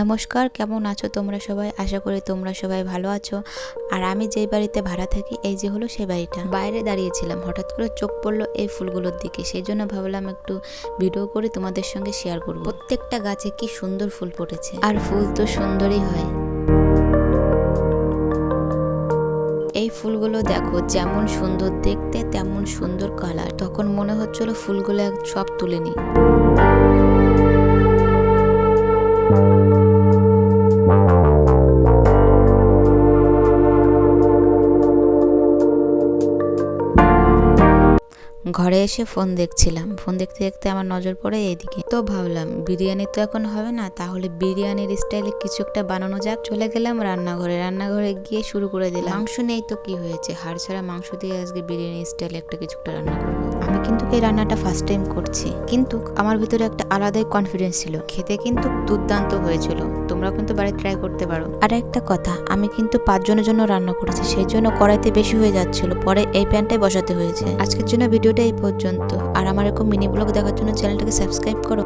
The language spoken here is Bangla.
নমস্কার, কেমন আছো তোমরা সবাই? আশা করি তোমরা সবাই ভালো আছো। আর আমি যেই বাড়িতে ভাড়া থাকি এই যে হলো সেই বাড়িটা। বাইরে দাঁড়িয়েছিলাম, হঠাৎ করে চোখ পড়লো এই ফুলগুলোর দিকে, সেই জন্য ভাবলাম একটু ভিডিও করে তোমাদের সঙ্গে শেয়ার করব। প্রত্যেকটা গাছে কি সুন্দর ফুল ফুটেছে, আর ফুল তো সুন্দরই হয়। এই ফুলগুলো দেখো, যেমন সুন্দর দেখতে তেমন সুন্দর কালার। তখন মনে হচ্ছিল ফুলগুলো সব তুলে নিই। ঘরে এসে ফোন দেখছিলাম, ফোন দেখতে দেখতে আমার নজর পড়ে এইদিকে। তো ভাবলাম বিরিয়ানি তো এখন হবে না, তাহলে বিরিয়ানির স্টাইলে কিছু একটা বানানো যাক। চলে গেলাম রান্নাঘরে গিয়ে শুরু করে দিলাম। মাংস নেই তো কি হয়েছে, হাড় ছাড়া মাংস দিয়ে আজকে বিরিয়ানি স্টাইলে কিছু একটা রান্না করবো। আমি কিন্তু এই রান্নাটা ফার্স্ট টাইম করছি, কিন্তু আমার ভিতরে একটা আলাদাই কনফিডেন্স ছিল। খেতে কিন্তু দুর্দান্ত হয়েছিল, তোমরা কিন্তু বাড়িতে ট্রাই করতে পারো। আর একটা কথা, আমি কিন্তু 5 জনের জন্য রান্না করেছি, সেই জন্য কড়াইতে বেশি হয়ে যাচ্ছিল, পরে এই প্যানটাই বসাতে হয়েছে। আজকের জন্য ভিডিওটা এই পর্যন্ত। আর আমার এরকম মিনি ব্লগ দেখার জন্য চ্যানেলটাকে সাবস্ক্রাইব করো।